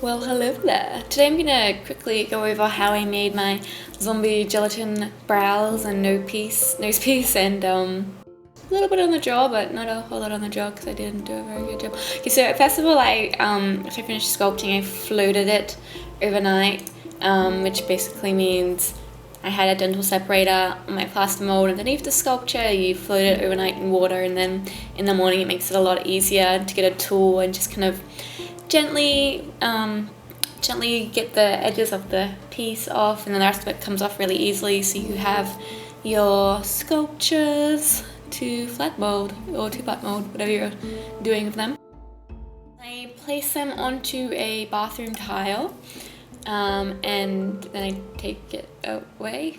Well, hello there. Today I'm gonna quickly go over how I made my zombie gelatin brows and nose piece, and a little bit on the jaw, but not a whole lot on the jaw because I didn't do a very good job. Okay, so first of all, after I finished sculpting, I floated it overnight, which basically means I had a dental separator on my plaster mold underneath the sculpture. You float it overnight in water, and then in the morning it makes it a lot easier to get a tool and just kind of gently get the edges of the piece off, and then the rest of it comes off really easily, so you have your sculptures to flat mold or to butt mold, whatever you're doing with them. I place them onto a bathroom tile, and then I take it away.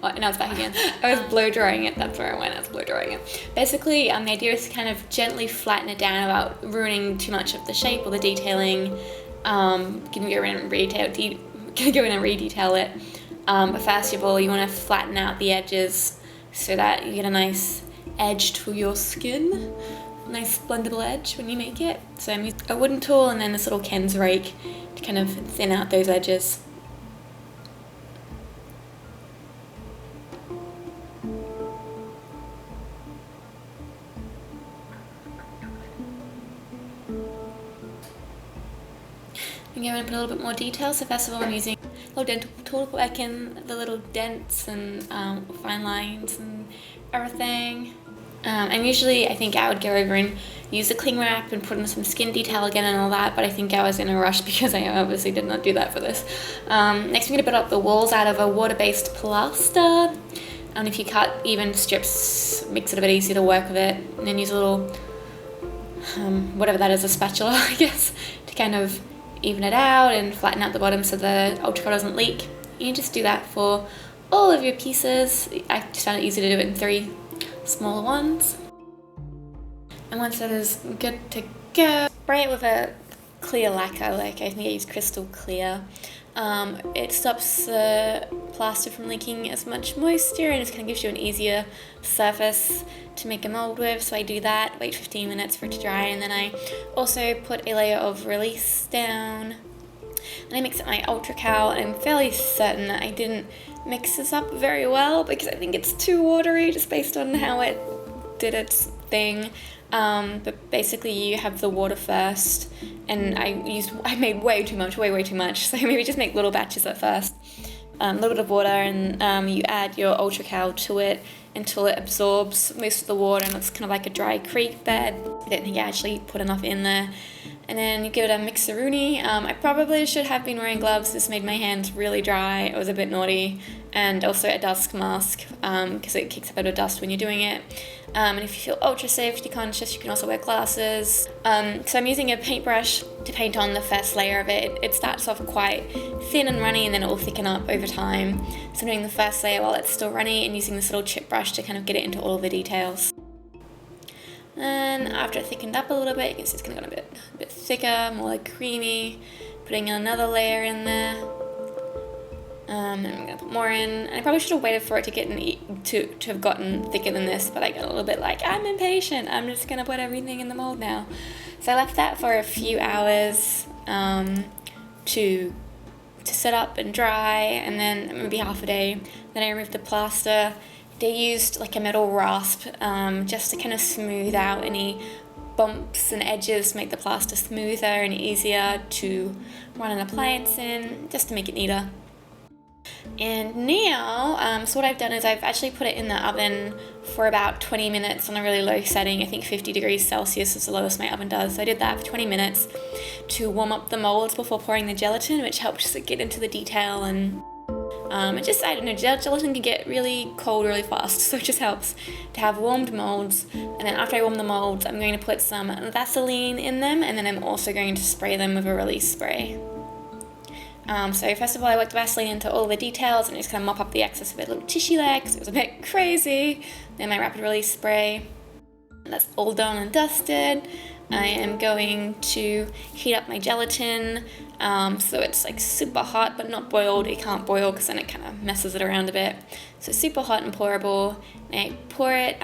Oh, now it's back again. I was blow drying it. That's where I went. I was blow drying it. Basically, the idea is to kind of gently flatten it down without ruining too much of the shape or the detailing. Can go in and redetail it. But first of all, you want to flatten out the edges so that you get a nice edge to your skin. Nice blendable edge when you make it. So I'm using a wooden tool and then this little Ken's rake to kind of thin out those edges. I'm going to put a little bit more detail. So first of all, I'm using a little dental tool to work in the little dents and fine lines and everything. And usually I think I would go over and use the cling wrap and put in some skin detail again and all that, but I think I was in a rush because I obviously did not do that for this. Next I'm going to build up the walls out of a water-based plaster, and if you cut even strips, makes it a bit easier to work with it, and then use a little, whatever that is, a spatula I guess, to kind of even it out and flatten out the bottom so the ultra cut doesn't leak. You can just do that for all of your pieces. I just found it easy to do it in 3 smaller ones. And once that is good to go, spray it with a clear lacquer, like I think I use crystal clear. It stops the plaster from leaking as much moisture and just kind of gives you an easier surface to make a mold with, so I do that, wait 15 minutes for it to dry, and then I also put a layer of release down, and I mix up my ultra cal, and I'm fairly certain I didn't mix this up very well because I think it's too watery just based on how it did its thing. But basically you have the water first, and I made way too much, way too much, so maybe just make little batches at first. A little bit of water, and you add your ultra cal to it until it absorbs most of the water and it's kind of like a dry creek bed. I don't think I actually put enough in there. And then you give it a mixeroonie. I probably should have been wearing gloves. This made my hands really dry. It was a bit naughty. And also a dust mask because it kicks up a bit of dust when you're doing it. And if you feel ultra safety conscious, you can also wear glasses. So I'm using a paintbrush to paint on the first layer of it. It starts off quite thin and runny, and then it will thicken up over time. So I'm doing the first layer while it's still runny and using this little chip brush to kind of get it into all the details. And after it thickened up a little bit, you can see it's going to get a bit thicker, more like creamy. Putting another layer in there. And I'm going to put more in. And I probably should have waited for it to get to have gotten thicker than this, but I got a little bit like, I'm impatient. I'm just going to put everything in the mold now. So I left that for a few hours to set up and dry, and then maybe half a day. Then I removed the plaster. They used like a metal rasp just to kind of smooth out any bumps and edges to make the plaster smoother and easier to run an appliance in, just to make it neater. And now, so what I've done is I've actually put it in the oven for about 20 minutes on a really low setting. I think 50 degrees Celsius is the lowest my oven does. So I did that for 20 minutes to warm up the molds before pouring the gelatin, which helps to get into the detail, and I don't know, gelatin can get really cold really fast, so it just helps to have warmed molds. And then after I warm the molds, I'm going to put some Vaseline in them, and then I'm also going to spray them with a release spray. So first of all, I worked the Vaseline into all the details and just kind of mop up the excess of it, little tissue there, because it was a bit crazy. Then my rapid release spray. And that's all done and dusted. I am going to heat up my gelatin, so it's like super hot but not boiled. It can't boil because then it kind of messes it around a bit. So super hot and pourable. And I pour it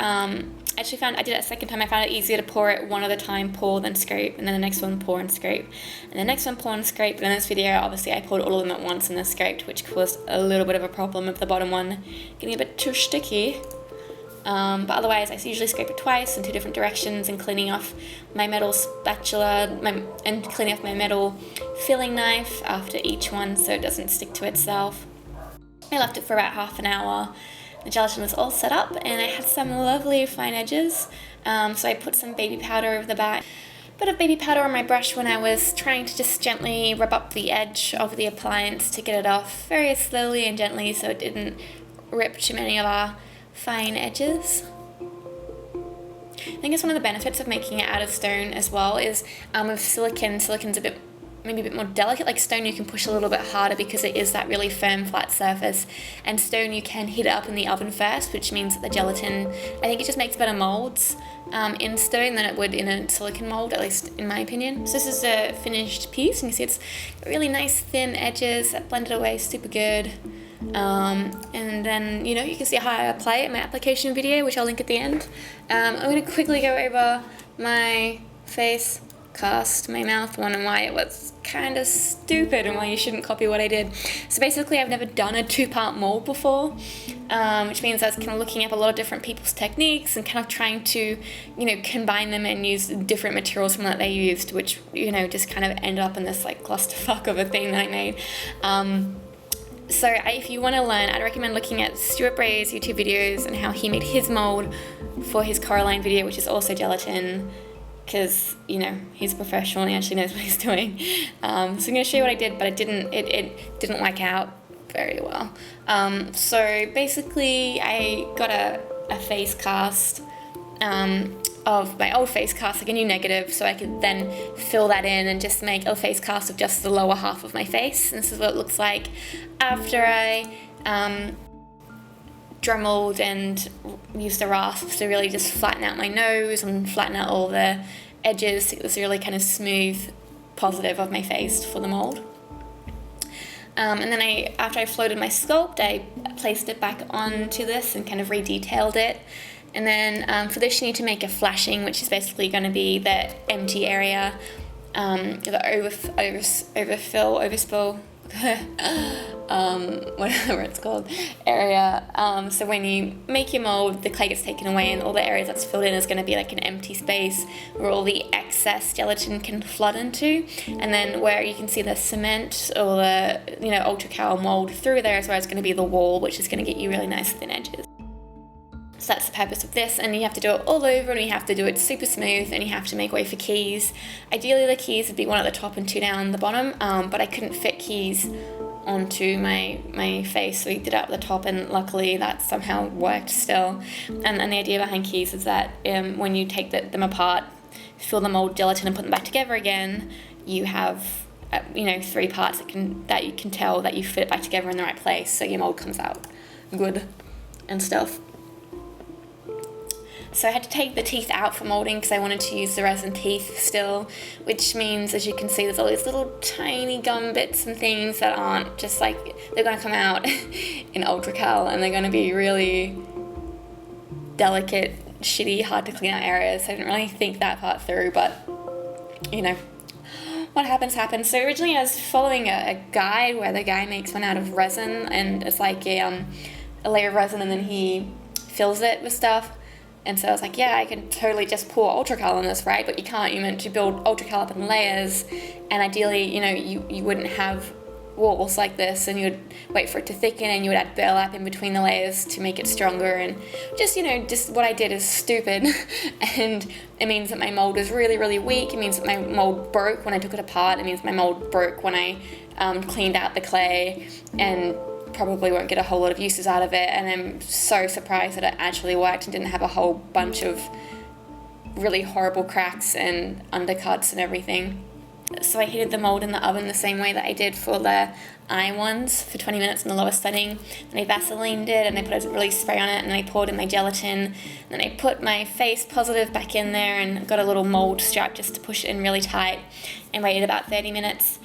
I actually found, I did it a second time, I found it easier to pour it one at a time, pour then scrape, and then the next one pour and scrape, and the next one pour and scrape. But in this video, obviously I poured all of them at once and then scraped, which caused a little bit of a problem with the bottom one getting a bit too sticky. But otherwise, I usually scrape it twice in 2 different directions, and cleaning off my metal spatula and cleaning off my metal filling knife after each one so it doesn't stick to itself. I left it for about half an hour. The gelatin was all set up, and I had some lovely fine edges. So I put some baby powder over the back. Bit of baby powder on my brush when I was trying to just gently rub up the edge of the appliance to get it off very slowly and gently so it didn't rip too many of our fine edges. I think it's one of the benefits of making it out of stone as well is with silicone, silicone's maybe a bit more delicate. Like stone you can push a little bit harder because it is that really firm flat surface, and stone you can heat it up in the oven first, which means that the gelatin, I think it just makes better molds in stone than it would in a silicone mold, at least in my opinion. So this is a finished piece, and you see it's really nice thin edges that blended away super good. And then, you know, you can see how I apply it in my application video, which I'll link at the end. I'm going to quickly go over my face cast, my mouth one, and why it was kind of stupid and why you shouldn't copy what I did. So basically, I've never done a 2-part mold before, which means I was kind of looking up a lot of different people's techniques and kind of trying to, you know, combine them and use different materials from what they used, which, you know, just kind of end up in this like clusterfuck of a thing that I made. So if you want to learn, I'd recommend looking at Stuart Bray's YouTube videos and how he made his mold for his coraline video, which is also gelatin, because, you know, he's a professional and he actually knows what he's doing. So I'm going to show you what I did, but it didn't work out very well. So basically I got a face cast of my old face cast, like a new negative, so I could then fill that in and just make a face cast of just the lower half of my face. And this is what it looks like after I Dremelled and used the rasps to really just flatten out my nose and flatten out all the edges to get this really kind of smooth positive of my face for the mold. And then after I floated my sculpt, I placed it back onto this and kind of redetailed it. And then for this you need to make a flashing, which is basically going to be the empty area, the overspill, whatever it's called, area. So when you make your mold, the clay gets taken away and all the areas that's filled in is going to be like an empty space where all the excess gelatin can flood into. And then where you can see the cement or the, you know, ultra cal mold through there is where it's going to be the wall, which is going to get you really nice thin edges. So that's the purpose of this, and you have to do it all over, and you have to do it super smooth, and you have to make way for keys. Ideally the keys would be 1 at the top and 2 down the bottom, but I couldn't fit keys onto my face, so we did it at the top, and luckily that somehow worked still. And the idea behind keys is that when you take them apart, fill the mold gelatin and put them back together again, you have 3 parts that you can tell that you fit it back together in the right place, so your mold comes out good and stuff. So I had to take the teeth out for moulding because I wanted to use the resin teeth still, which means, as you can see, there's all these little tiny gum bits and things that aren't just like, they're going to come out in ultra cal, and they're going to be really delicate, shitty, hard to clean out areas. I didn't really think that part through, but you know, what happens happens. So originally I was following a guide where the guy makes one out of resin, and it's like a layer of resin, and then he fills it with stuff. And so I was like, yeah, I can totally just pour ultracal on this, right? But you can't. You're meant to build ultracal up in layers, and ideally, you know, you wouldn't have walls like this, and you'd wait for it to thicken, and you would add burlap in between the layers to make it stronger. And just, you know, just what I did is stupid, and it means that my mold is really, really weak. It means that my mold broke when I took it apart. It means my mold broke when I cleaned out the clay, and probably won't get a whole lot of uses out of it. And I'm so surprised that it actually worked and didn't have a whole bunch of really horrible cracks and undercuts and everything. So I heated the mold in the oven the same way that I did for the eye ones for 20 minutes in the lowest setting. And I Vaselined it, and I put a release spray on it, and I poured in my gelatin. And then I put my face positive back in there and got a little mold strap just to push it in really tight, and waited about 30 minutes.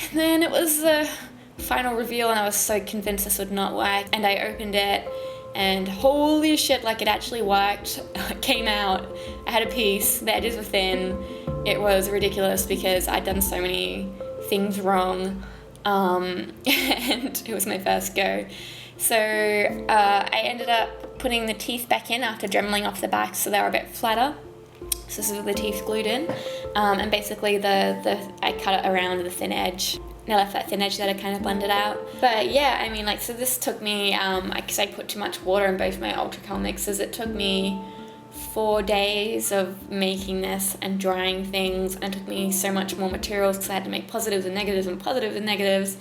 And then it was the final reveal, and I was so convinced this would not work. And I opened it, and holy shit, like it actually worked. It came out, I had a piece, the edges were thin. It was ridiculous because I'd done so many things wrong, and it was my first go. So I ended up putting the teeth back in after dremeling off the back so they were a bit flatter. So this is with the teeth glued in, and basically I cut it around the thin edge. And I left that thin edge that I kind of blended out. But yeah, I mean, like, so this took me, because I put too much water in both my ultra mixes, it took me 4 days of making this and drying things, and it took me so much more materials because I had to make positives and negatives and positives and negatives.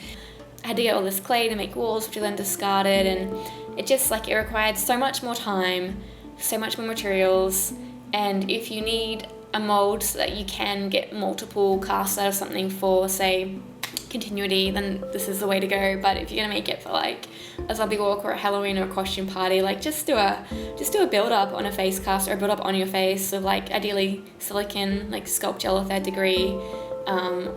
I had to get all this clay to make walls, which I then discarded, and it just, like, it required so much more time, so much more materials. And if you need a mold so that you can get multiple casts out of something for, say, continuity, then this is the way to go. But if you're gonna make it for like a zombie walk or a Halloween or a costume party, like just do a build up on a face cast or a build up on your face of like ideally silicone, like sculpt gel or 3rd degree,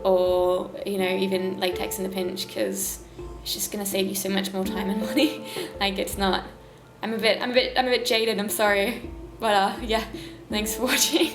or you know, even latex in the pinch, because it's just gonna save you so much more time and money. Like it's not. I'm a bit jaded. I'm sorry, but yeah. Thanks for watching.